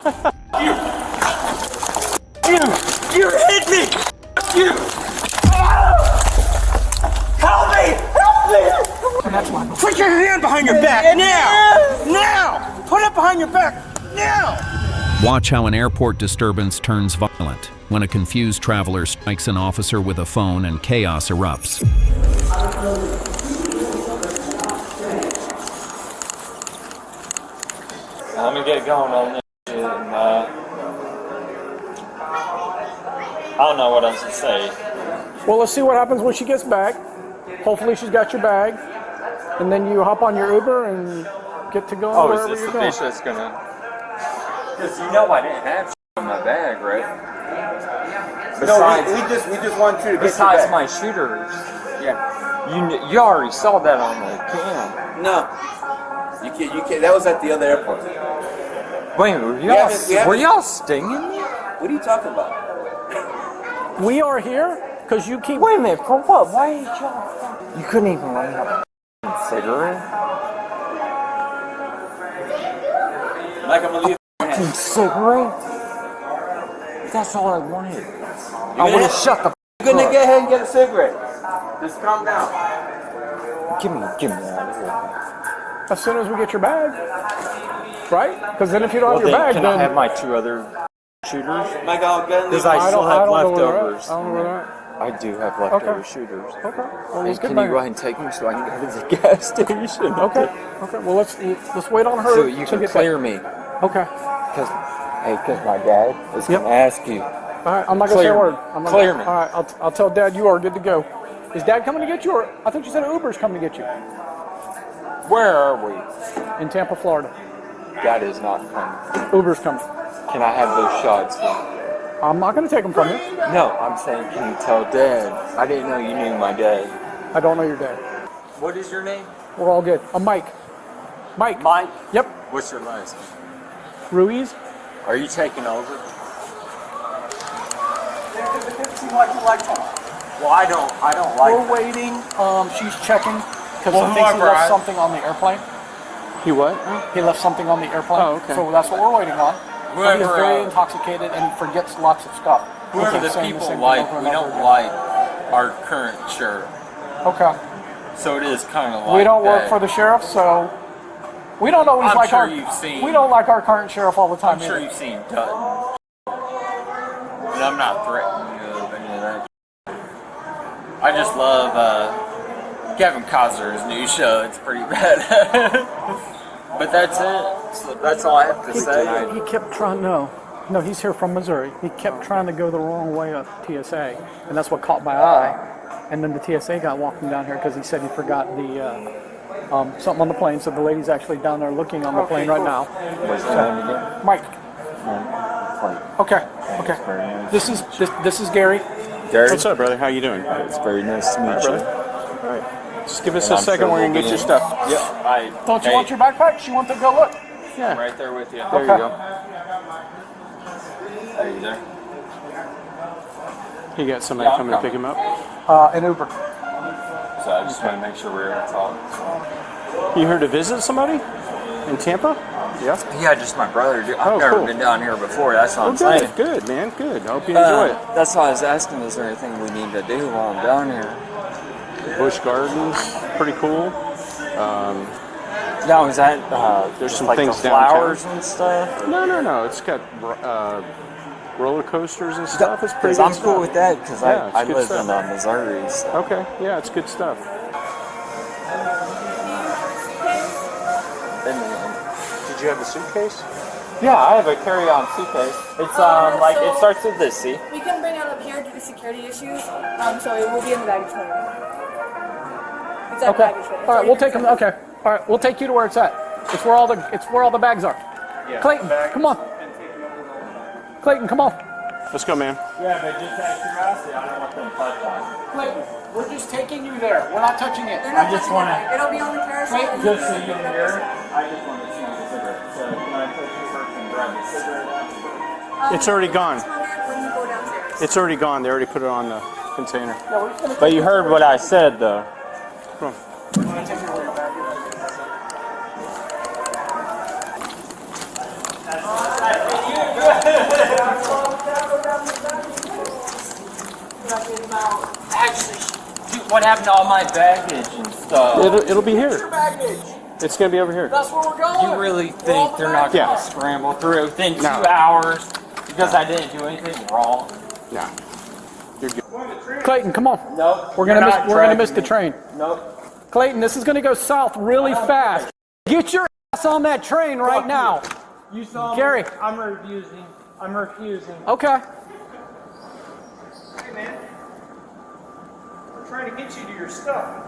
You hit me! You! Help me! Help me! Put your hand behind your back now! Now! Put it behind your back now! Watch how an airport disturbance turns violent when a confused traveler strikes an officer with a phone and chaos erupts. Let me get going on this shit and, I don't know what else to say. Well, let's see what happens when she gets back. Hopefully she's got your bag. And then you hop on your Uber and get to go wherever you're going. Bitch that's gonna... Because you know I didn't have shit in my bag, right? Besides, we just want you to get besides your bag. my shooters. Yeah. You already saw that on the cam. No. You can't. That was at the other airport. Wait, were y'all stinging me? What are you talking about? We are here because you keep... Wait a minute, for what? Why ain't y'all... You couldn't even let me have a cigarette? Like I'm gonna leave. Fucking cigarette? That's all I wanted. I want to shut the You're gonna get ahead and get a cigarette. Just calm down. Give me out of here. As soon as we get your bag. Right? Because then if you don't have your bag, can then... I have my two other shooters? Mike, I'll get Because I still have I leftovers. don't know where they're at. I do have leftover shooters. Okay. Well, Hey, let's get can back. you go ahead and take them so I can go to the gas station? Okay. Well, let's wait on her So you to can get clear back. me. Okay. Because my dad is going to ask you. All right. I'm not gonna say a word. Clear me. All right. I'll tell Dad you are good to go. Is Dad coming to get you, or I think you said Uber's coming to get you Where are we? in Tampa, Florida? Dad is not coming. Uber's coming. Can I have those shots? I'm not gonna take them from you. No, I'm saying, can you tell Dad? I didn't know you knew my dad. I don't know your dad. What is your name? We're all good. I'm Mike. Mike. Mike? Yep. What's your last name? Ruiz. Are you taking over? Well, I don't like We're waiting. She's checking because Well, I think he whoever left something on the airplane. He what? He left something on the airplane. Oh, okay. So that's what we're waiting on. But he is Whoever, very intoxicated and he forgets lots of stuff. He Whoever keeps the saying people same thing like, over and we over don't again. like our current sheriff. Okay. So it is kind of like We don't work that. for the sheriff, so we don't always I'm like sure our. you've seen- We don't like our current sheriff all the time. I'm sure either. you've seen Dutton. And I'm not threatening you of any of that. I just love Kevin Costner's new show. It's pretty bad. But that's it. So that's all I have to say. He kept trying. No, he's here from Missouri. He kept trying to go the wrong way at TSA, and that's what caught my eye. And then the TSA guy walked him down here because he said he forgot the something on the plane. So the lady's actually down there looking on the plane right now. What's your name again? Mike. Okay. This is Gary. Gary? What's up, brother? How you doing? It's very nice to meet you. brother. All right. Just give us And a I'm second. sure We're going to we'll get be your in. stuff. Yep. Don't you want your backpack? She wants to go look. Yeah. I'm right there with you. Okay. There you go. Are you there? You got somebody Yeah, I'm coming to coming. pick him up? An Uber. So I just want to make sure we're able to talk. You here to visit somebody in Tampa? Yeah. Yeah, just my brother. Dude. I've Oh, never cool. been down here before. That's what I'm Good, saying. good, man. Good. I hope you enjoy it. That's why I was asking, is there anything we need to do while I'm down here? Busch Gardens, pretty cool. Now, is that There's just some like things the downtown. flowers and stuff? No. It's got roller coasters and stuff. It's pretty Because good I'm stuff. cool with that because Yeah, it's I good live stuff. in Missouri. So. Okay. Yeah, it's good stuff. Did you have a suitcase? Yeah, I have a carry-on suitcase. It's like it starts with this. See? We couldn't bring it up here due to security issues, so it will be in the baggage claim. It's at Okay. baggage claim. All right, we'll take him. Okay. All right, we'll take you to where it's at. It's where all the bags are. Yeah. Clayton, come on. Clayton, come on. Let's go, man. Yeah, but just out of curiosity, I don't want them to touch on. Clayton, we're just taking you there. We're not touching it. They're not I just touching wanna- it. It'll be on the carousel. Wait, and Just you so can you pick it up hear, yourself. I just want to see a cigarette. So can I touch you first and grab the cigarette out? It's already gone. When you go downstairs. It's already gone. They already put it on the container. But you heard what I said, though. Come on. Can you What happened to all my baggage and stuff? It'll be here. It's gonna be over here. That's where we're going. You really think they're not going to scramble through within 2 hours because I didn't do anything wrong? No. You're good. Clayton, come on. Nope. We're gonna miss the train. Nope. Clayton, this is gonna go south really fast. Get your ass on that train right now. You saw Gary. me. I'm refusing. I'm refusing. Okay. Hey, man. We're trying to get you to your stuff.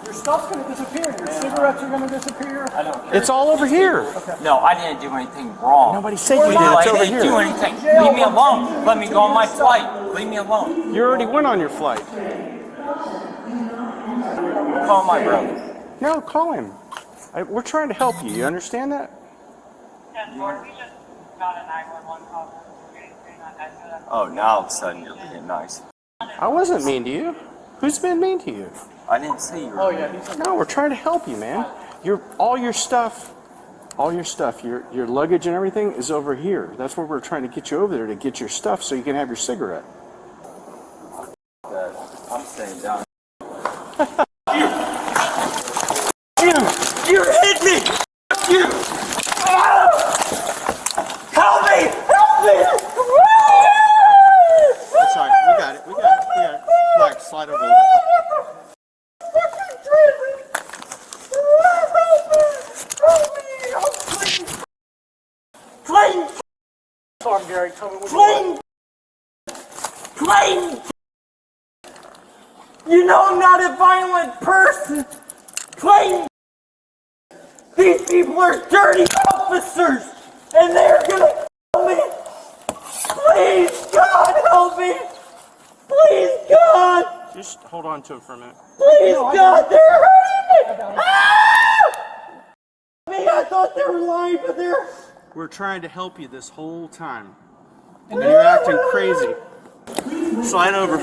Your stuff's gonna disappear. Your cigarettes are gonna disappear. I don't care. It's all over here. No, I didn't do anything wrong. Nobody said you did. I It's over didn't do here. anything. Leave me alone. Let me go on my flight. Leave me alone. You already went on your flight. Call my brother. No, call him. We're trying to help you. You understand that? We just got a 911 call. Oh, now all of a sudden you're being nice. I wasn't mean to you. Who's been mean to you? I didn't see you. Oh yeah, No, we're trying to help you, man. All your stuff, your luggage and everything is over here. That's where we're trying to get you over there to get your stuff so you can have your cigarette. I'm staying down. You hit me! You! Ah! Help me! Help me! That's all right. We got it. Relax, slide over a little bit. Clayton! Tom, Gary, tell me what Clayton! Clayton! You know I'm not a violent person! Clayton! These people are dirty officers! And they're gonna kill me! Please, God, help me! Please, God! Just hold on to it for a minute. Please, God, they're hurting me! Ah! I thought they were lying, but they're... We're trying to help you this whole time. And you're acting crazy. Slide over.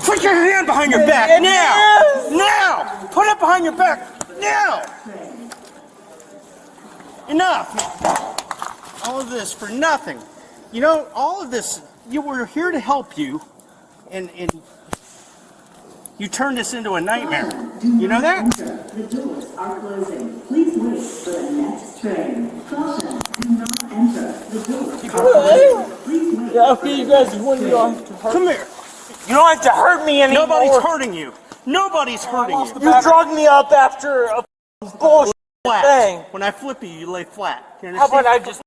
Put your hand behind your back, now! Now! Put it behind your back, now! Enough! All of this for nothing. You know, all of this, we're here to help you, and you turned this into a nightmare. You know that? The doors are closing. Please wait for the next train. Caution, do not enter. The doors are closing. Please wait. Yeah, okay, you guys, you don't have to hurt. Come here. You don't have to hurt me anymore. Nobody's hurting you. Nobody's hurting you. You drug me up after a bullshit thing. When I flip you, you lay flat. You How understand? about I just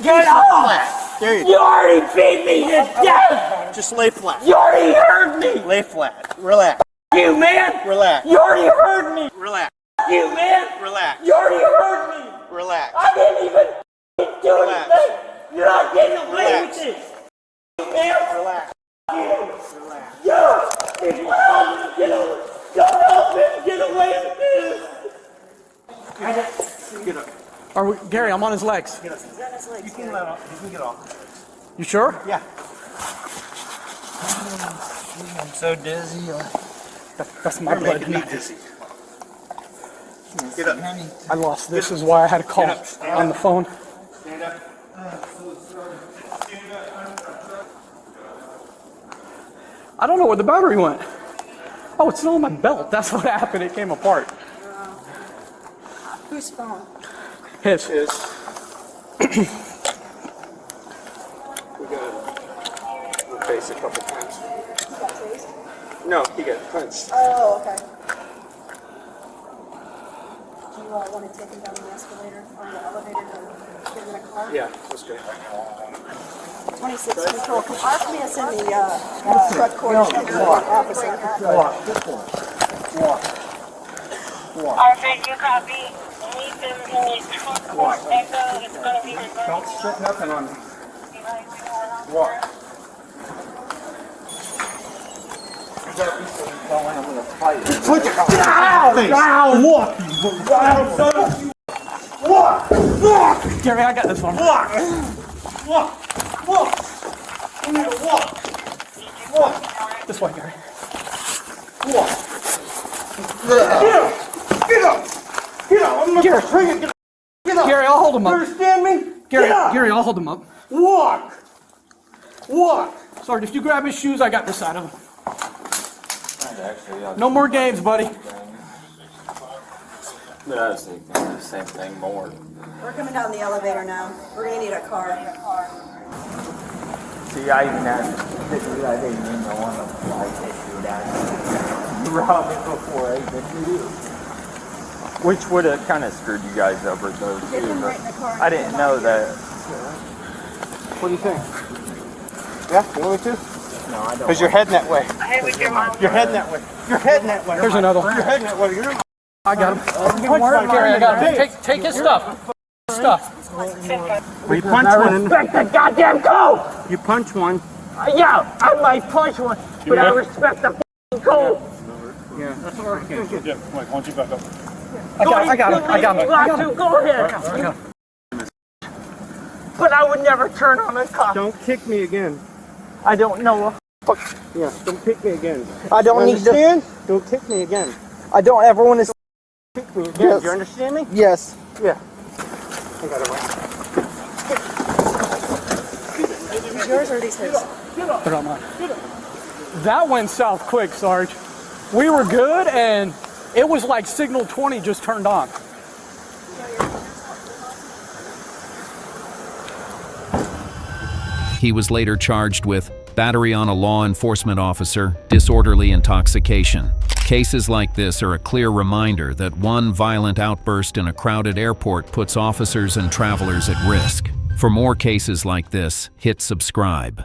get up? Flat. There you You go. already beat me to death. Just lay flat. You already hurt me. Lay flat. Relax. You man. Relax. You already hurt me. Relax. You man. Relax. You already hurt me. Relax. I didn't even do Relax. anything. You're not getting away Relax. with this. You man. Relax. Relax. You. If you help me get away, don't help me get away with this. Get up. Are we, Gary, I'm on his legs. You can let off. You can get off. You sure? Yeah. I'm so dizzy. That's my blood. Making me dizzy. Get up. I lost. This is why I had to call on the phone. Stand up. I don't know where the battery went. Oh, it's still on my belt. That's what happened. It came apart. Whose phone? His. We got face a couple times. No, he got punched. Oh, okay. Do you want to take him down the escalator or the elevator to get in a car? Yeah, let's go. 26 control. Mark me as in the front court officer. Arthur, you copy? Meet them in the front court echo. It's going to be reversed. Don't slip nothing on me. Walk. Put your down! Walk! Walk! Gary, I got this one. Walk! You need to walk! Walk! This way, Gary. Walk! Get up! I'm not gonna bring it! Get up! Gary, I'll hold him You up. understand me? Gary, Get up! Gary, I'll hold him up. Walk! Sergeant, if you grab his shoes, I got this side of him. No more games, buddy. But I was thinking the same thing more. We're coming down the elevator now. We're gonna need a car. See, I even had I didn't even want to fly issue down. Rob it before I even knew. Which would have kind of screwed you guys over though too. But I didn't know that. What do you think? Yeah, you want me to? No, I don't. Because you're heading that way. Hey, with your mom. You're heading that way. You're heading that way. There's another one. You're heading that way. You're I got him. Gary, I got him. Take his stuff. Stuff. Well, you punch one. Respect the goddamn code! You punch one. Yeah, I might punch one, but I respect the f***ing code. Yeah, that's what I'm thinking. Yeah, Mike, why don't you back up? I got him. Go ahead. But I would never turn on a cop. Don't kick me again. I don't know. Yeah, don't kick me again. I don't need to. Understand? Don't kick me again. I don't ever want to. Kick me again. Yes. Do you understand me? Yes. Yeah. I got it right. These yours or these his? Put it on mine. That went south quick, Sarge. We were good, and it was like signal 20 just turned on. He was later charged with battery on a law enforcement officer, disorderly intoxication. Cases like this are a clear reminder that one violent outburst in a crowded airport puts officers and travelers at risk. For more cases like this, hit subscribe.